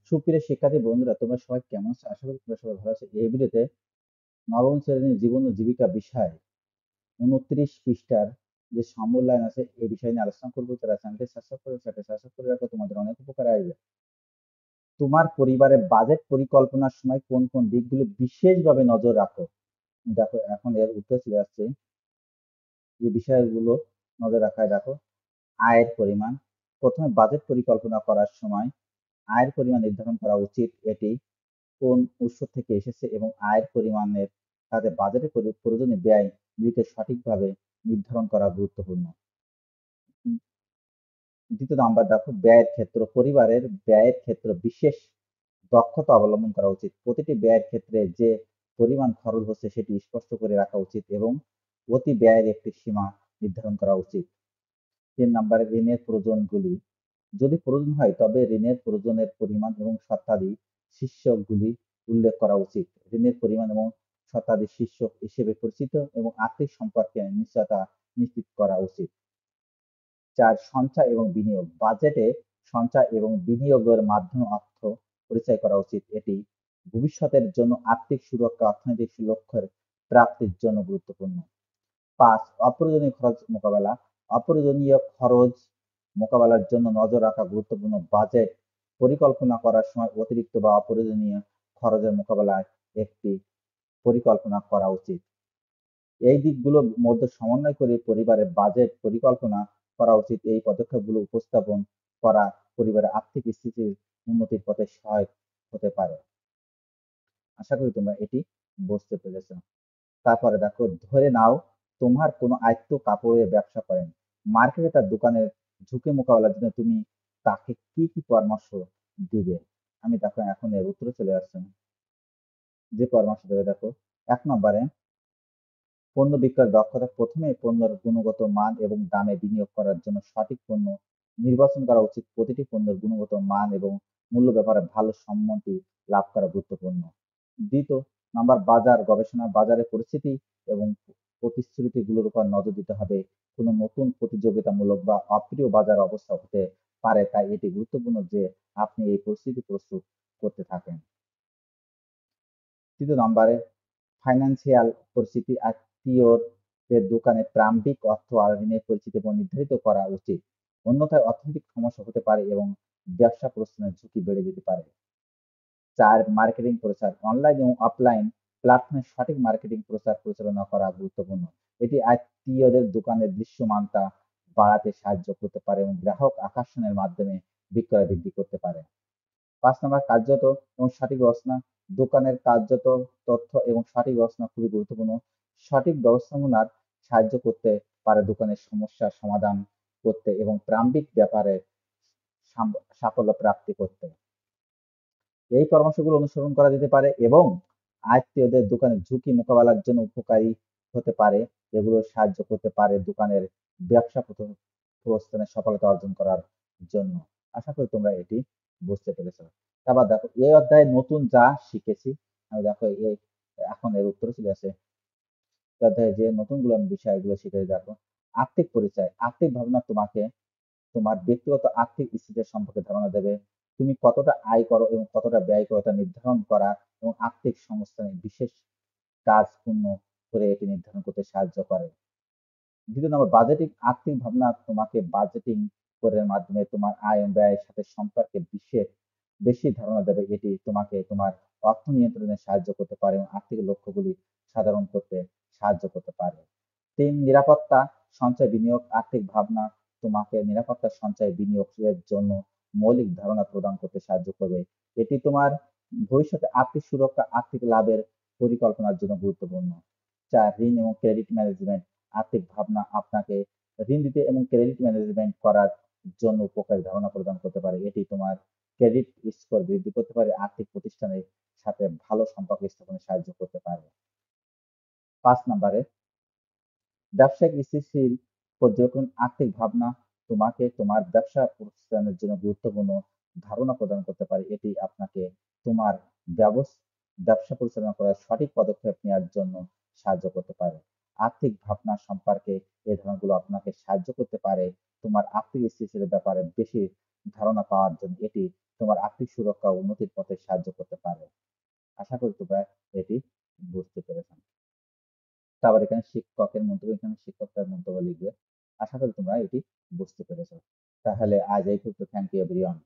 সুপ্রিয় শিক্ষার্থী বন্ধুরা, তোমরা সবাই কেমন আছো? আশা করি তোমরা সবাই ভালো আছো। এই ভিডিওতে নবম শ্রেণীর জীবন ও জীবিকা বিষয় 29 পৃষ্ঠার যে সমূল্যায়ন আছে এই বিষয় নিয়ে আলোচনা করবো। তারা সাবস্ক্রাইব করে রাখো, তোমাদের অনেক উপকারে আসবে। তোমার পরিবারের বাজেট পরিকল্পনার সময় কোন কোন দিকগুলো বিশেষভাবে নজর রাখো? দেখো, এখন এর উত্তর চলে আসছে। যে বিষয়গুলো নজর রাখায় দেখো, আয়ের পরিমাণ। প্রথমে বাজেট পরিকল্পনা করার সময় আয়ের পরিমাণ নির্ধারণ করা উচিত। এটি কোন উৎস থেকে এসেছে এবং আয়ের পরিমাণের সাথে বাজেটের প্রয়োজনীয় ব্যয় দুইকে সঠিকভাবে নির্ধারণ করা গুরুত্বপূর্ণ। দ্বিতীয় নাম্বার দেখো, ব্যয়ের ক্ষেত্র। পরিবারের ব্যয়ের ক্ষেত্রে বিশেষ দক্ষতা অবলম্বন করা উচিত। প্রতিটি ব্যয়ের ক্ষেত্রে যে পরিমাণ খরচ হচ্ছে সেটি স্পষ্ট করে রাখা উচিত এবং অতি ব্যয়ের একটি সীমা নির্ধারণ করা উচিত। 3 নম্বরে ঋণের প্রয়োজনগুলি। যদি প্রয়োজন হয় তবে ঋণের প্রয়োজনের পরিমাণ এবং শর্তাদি শীর্ষকগুলি উল্লেখ করা উচিত। ঋণের পরিমাণ এবং শর্তাদি শীর্ষক হিসেবে পরিচিত এবং আর্থিক সম্পর্কে নিশ্চয়তা নিশ্চিত করা উচিত। 4, সঞ্চয় এবং বিনিয়োগ। বাজেটে সঞ্চয় এবং বিনিয়োগের মাধ্যমে অর্থ পরিচয় করা উচিত। এটি ভবিষ্যতের জন্য আর্থিক সুরক্ষা, অর্থনৈতিক লক্ষ্যের প্রাপ্তির জন্য গুরুত্বপূর্ণ। 5, অপ্রয়োজনীয় খরচ মোকাবেলা। অপ্রয়োজনীয় খরচ মোকাবেলার জন্য নজর রাখা গুরুত্বপূর্ণ। বাজেট পরিকল্পনা করার সময় অতিরিক্ত বা অপ্রয়োজনীয় খরচের মোকাবেলায় একটি পরিকল্পনা করা উচিত। এই দিকগুলোর মধ্যে সমন্বয় করে পরিবারের বাজেট পরিকল্পনা করা উচিত। এই পদক্ষেপগুলো উপস্থাপন করা পরিবারের আর্থিক স্থিতির উন্নতির পথে সহায়ক হতে পারে। আশা করি তোমরা এটি বুঝতে পেরেছ। তারপরে দেখো, ধরে নাও তোমার কোনো আয়ত্ত কাপড়ের ব্যবসা করেন। মার্কেটে তার দোকানের ঝুঁকি মোকাবেলার জন্য তুমি তাকে কি কি পরামর্শ দিবে? আমি দেখো এখন এর উত্তরে চলে আসছি। যে পরামর্শ দেবে দেখো, 1 নম্বরে পণ্য বিক্রয়ের দক্ষতা। প্রথমে পণ্যের গুণগত মান এবং দামে বিনিয়োগ করার জন্য সঠিক পণ্য নির্বাচন করা উচিত। প্রতিটি পণ্যের গুণগত মান এবং মূল্য ব্যাপারে ভালো সম্মতি লাভ করা গুরুত্বপূর্ণ। দ্বিতীয় নাম্বার, বাজার গবেষণা। বাজারের পরিস্থিতি এবং প্রতিশ্রুতিগুলোর উপর নজর দিতে হবে। কোনো নতুন প্রতিযোগিতামূলক বা অপ্রিয় বাজার অবস্থা হতে পারে, তাই এটি গুরুত্বপূর্ণ যে আপনি এই পরিস্থিতি প্রস্তুত করতে থাকেন। তৃতীয় নম্বরে ফাইন্যান্সিয়াল পরিস্থিতি। আত্মীয়দের দোকানে প্রারম্ভিক অর্থ আর ঋণের পরিচিতি এবং নির্ধারিত করা উচিত। অন্যথায় অর্থনৈতিক সমস্যা হতে পারে এবং ব্যবসা প্রস্থানের ঝুঁকি বেড়ে যেতে পারে। 4, মার্কেটিং প্রচার। অনলাইন এবং অফলাইন প্ল্যাটফর্মে সঠিক মার্কেটিং প্রচার পরিচালনা করা গুরুত্বপূর্ণ। এটি আত্মীয়দের দোকানের দৃশ্যমানতা বাড়াতে সাহায্য করতে পারে এবং গ্রাহক আকর্ষণের মাধ্যমে বিক্রয় বৃদ্ধি করতে পারে। 5 নম্বর, কার্যত এবং সঠিক ব্যবস্থাপনা। দোকানের কার্যত তথ্য এবং সঠিক ব্যবস্থাপনা খুবই গুরুত্বপূর্ণ। সঠিক ব্যবস্থাপনার সাহায্য করতে পারে দোকানের সমস্যার সমাধান করতে এবং প্রারম্ভিক ব্যাপারে সাফল্য প্রাপ্তি করতে। এই পরামর্শগুলো অনুসরণ করা যেতে পারে এবং আত্মীয়দের দোকানের ঝুঁকি মোকাবেলার জন্য উপকারী হতে পারে। এগুলো সাহায্য করতে পারে দোকানের ব্যবসা প্রস্থানে সফলতা অর্জন করার জন্য। আশা করি তোমরা এটি বুঝতে পেরেছো। তারপর দেখো, এই অধ্যায়ে নতুন যা শিখেছি। আমি দেখো এখন এর উত্তরে চলে আসে। এই অধ্যায়ে যে নতুনগুলো আমি বিষয়গুলো শিখেছি দেখো, আর্থিক পরিচয়। আর্থিক ভাবনা তোমাকে তোমার ব্যক্তিগত আর্থিক স্থিতির সম্পর্কে ধারণা দেবে। তুমি কতটা আয় করো এবং কতটা ব্যয় করো তা নির্ধারণ করা এবং আর্থিক সংস্থানে বিশেষ কাজ পূর্ণ করে এটি নির্ধারণ করতে সাহায্য করে। দ্বিতীয় নম্বর, বাজেটিং। আর্থিক ভাবনা তোমাকে বাজেটিং করার মাধ্যমে তোমার আয় এবং ব্যয়ের সাথে সম্পর্কে বেশি ধারণা দেবে। এটি তোমাকে তোমার অর্থ নিয়ন্ত্রণে সাহায্য করতে পারে এবং আর্থিক লক্ষ্যগুলি সাধারণ করতে সাহায্য করতে পারে। 3, নিরাপত্তা সঞ্চয় বিনিয়োগ। আর্থিক ভাবনা তোমাকে নিরাপত্তা সঞ্চয় বিনিয়োগের জন্য মৌলিক ধারণা প্রদান করতে সাহায্য করবে। এটি তোমার ভবিষ্যতে আর্থিক সুরক্ষা, আর্থিক লাভের পরিকল্পনার জন্য গুরুত্বপূর্ণ। 4, ঋণ এবং ক্রেডিট ম্যানেজমেন্ট। আর্থিক ভাবনা আপনাকে ঋণ দিতে এবং ক্রেডিট ম্যানেজমেন্ট করার জন্য উপকারী ধারণা প্রদান করতে পারে। এটি তোমার ক্রেডিট স্কোর বৃদ্ধি করতে পারে, আর্থিক প্রতিষ্ঠানের সাথে ভালো সম্পর্ক স্থাপনে সাহায্য করতে পারে। 5 নম্বরে, ব্যবসায়িক স্থিতিশীল পর্যবেক্ষণ। আর্থিক ভাবনা তোমাকে তোমার ব্যবসা প্রতিষ্ঠানের জন্য গুরুত্বপূর্ণ ধারণা প্রদান করতে পারে। এটি আপনাকে তোমার ব্যবসা পরিচালনা করার সঠিক পদক্ষেপ নেওয়ার জন্য সাহায্য করতে পারে। আর্থিক ভাবনা সম্পর্কে এই ধারণাগুলো আপনাকে সাহায্য করতে পারে তোমার আর্থিক স্থিতিশীলের ব্যাপারে বেশি ধারণা পাওয়ার জন্য। এটি তোমার আর্থিক সুরক্ষা ও উন্নতির পথে সাহায্য করতে পারে। আশা করি তোমরা এটি বুঝতে পেরেছ। তারপর এখানে শিক্ষকের মন্তব্য, এখানে শিক্ষক তার মন্তব্য লিখবে। আশা করি তোমরা এটি বুঝতে পেরেছ। তাহলে আজ এই পর্যন্ত। Thank you everyone.